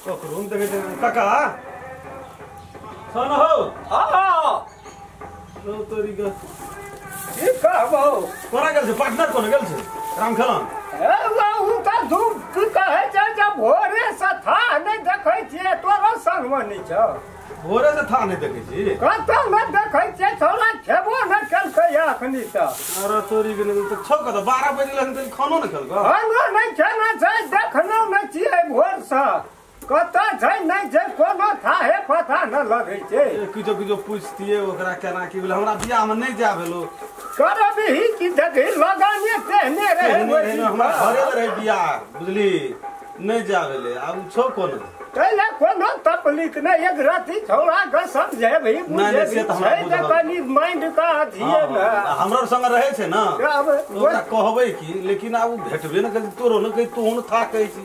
ककरो देखे काका सन हो हां रो तोरी के की कहबो कोना गेल छै पार्टनर कोना गेल छै राम खेलन ए बाबू का धूप की कहे छै जब भोरे से था नहीं देखै छियै तोरा संग में नहीं छ भोरे से था नहीं देखे छी कत न देखै छियै छोरा खेबो न केलकै अखनी त अरे तोरी के तो छौ कत 12 बजे लग तनी खानो न खेलक खानो नहीं खेना छै देखनो न छियै भोर से कत छै नहीं छै कोनो थाहे पता न लगै छै किछो पूछतिए ओकरा केना की भेल हमरा बियाह में नहीं जा भेलो करबही की देखी लगाने तेहने रहे हमरा घरे में रहे बियाह बुझली नहीं जा भेले आब छौ कोन तैले कोनो तकलीफ नहीं एक राती छोड़ा के समझे भी बुझे भी छै त कनी माइंड का अथिए न हमरा संग रहे छै न अब ओकरा कहबै की लेकिन आब भेटबे न करी तोरो न कही तू न था कहै छी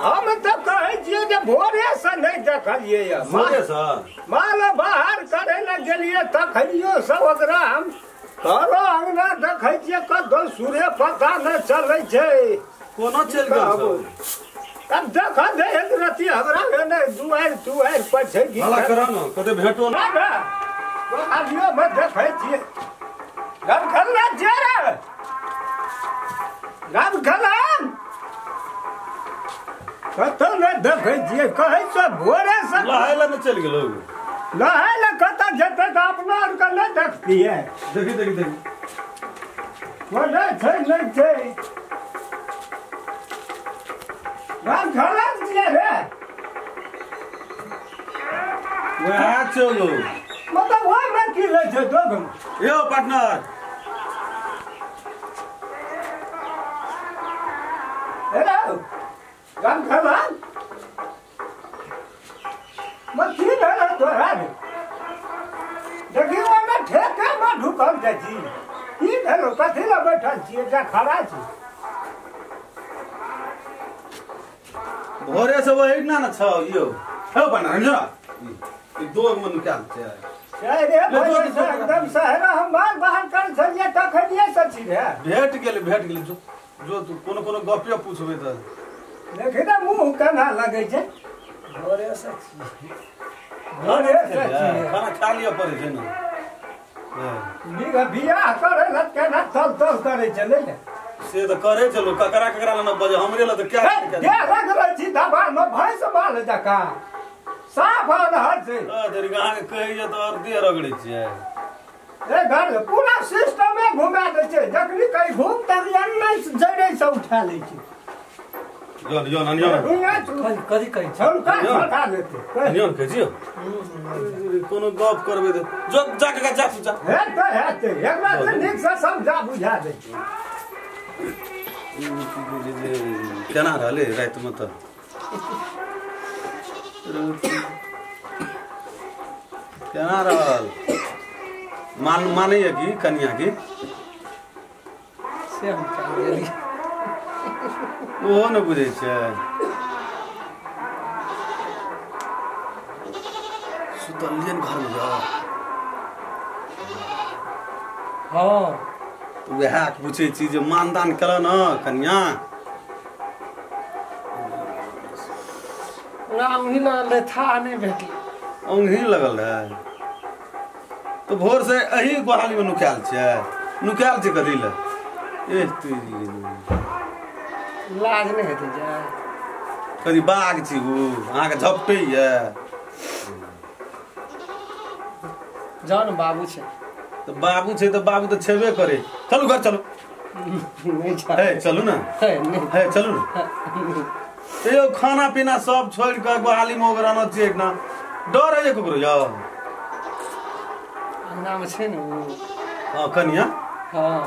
हम तो कहै छियै जे भोरे से नहीं देखलिए या भोरे से माल बाहर करे ल गेलिए तखनियो सब ओकरा हम करो अंगना देखै छियै कदो सूर्य पता न चलै छै कोनो चल गेल अब देखा दे एक राती हमरा ने दुआर पर छै की भला करा न कते भेटो न तो आलियो मत देखै छियै गम खल्ला जेरा गम खल्ला कत न देखै छियै कहै छ भोरे से लहाइला न चल गेलो लहाइला कत जेतै त अपना और के न देखतियै देखी बोले छै नहीं छै गम खल्ला छियै रे वहाँ चलो मतलब वही में की ले छै दो गम यो पार्टनर हेलो गम खल्ला मत की भेल तोरा देखी ओना ठेके में ढुकल जाइ छी की भेल कथि ल बैठल छियै जा खड़ा छी भोरे से वही ना न छ यो हो पार्टनर जरा दो मन क्या छै रे भोरे से एकदम सहरा हम बाहर कर छलिए तखनिए से छी रे भेट गेल जो तू कोनो गप्पे पूछबे त देखि ना मुंह केना लगै छै भोरे से खाना खा लिया पड़े छै न बियाह करे ल केना तल करे छले से तो करे चलो ककरा न बजे हमरे ल त क्या दे रखले छी दबा न भैंस बाल जका साफ रहत छै तेरी गां के कहि जे तो और दे रगड़े छियै ए घर पूरा सिस्टम में घुमा दे छै जखनी कहीं घूम तरियन नहीं जड़े से उठा ले छै यो ननिया कदी कहि छल का उठा लेते ननिया के जियो कोनो गप करबे त जो जा के जा पूछा हेते एक बार से नीक से समझा बुझा दे छै केना रहले रात में त केना रहल माने की कन्या की से हम कह देली ओहो न बुझे छै सुतलियन घर में जा हां तो वह पूछे छी जे मानदान कल न कन्या राम ही ले था नहीं भेटी ओंघी लगल है तो भोर से अही गोहाली में नुकायल छै कथी ले ए तेरी लाज नहीं हेते जा कथी बाघ छी वो अहाँ के झपटे ये जान बाबू छै तो बाबू छै तो बाबू तो छेबे करे चलू घर चलो नहीं है चलू ना नहीं है चलू ना यो खाना पीना सब छोड़ के गोहाली में ओकरा न चेक ना डर है ककरो यो अंगना में छै न वो हां कनिया हां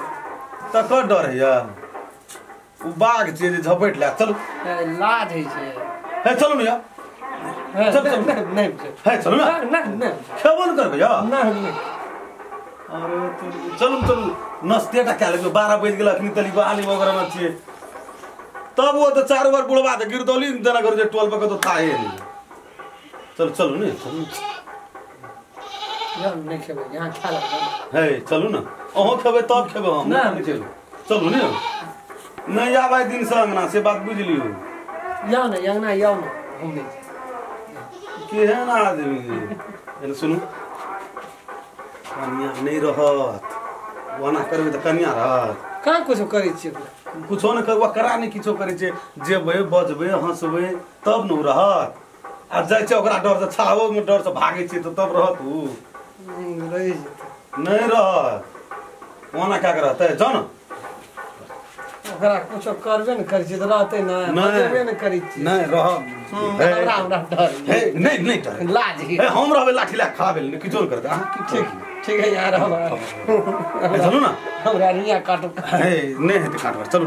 त क डर है या उ बाघ छै जे झपट ला चलू लाज है छै है चलू ना चल नहीं है चलू ना नहीं खेबो न करबे या नहीं अरे चलू नस्ते टा क्या लगे 12 बज गेल अखनी तली गोहाली में ओकरा न छिए तब वो तो 4 बार बुढ़वा दे गिरदौली देना कर जे 12 पे तो था ही नहीं चलू ने चलू यार नहीं खेबे यहां खा ले है चलू ना अहो खेबे तब खेबे हम नहीं चलू नहीं आवे दिन से अंगना से बात बुझ लियो या ना ना या ना हम नहीं केहन आदमी एने सुनू कन्या नहीं रहत वना करबे त कन्या रहत कहाँ कुछ करै छियै कुछो न करबा करा नहीं किछो करे छे जेबै बजबै हंसबै तब न रहत आ जाय छै ओकरा डर से छाओ में डर से भागे छै त तब रहत उ रहि जेतै नहीं रहत वना क्या रहतै जान ओकरा कुछ करबे न करै छियै त रहतै न बजबे न करै छियै नहीं रह हमरा डर हे नहीं नहीं डर लाज ही हे हम रहबे लाठी ला खा बेल किछो न करतै ठीक ठीक है यार चलू ना हमरा रिया काटो हे नहीं हेतै काटबर चलू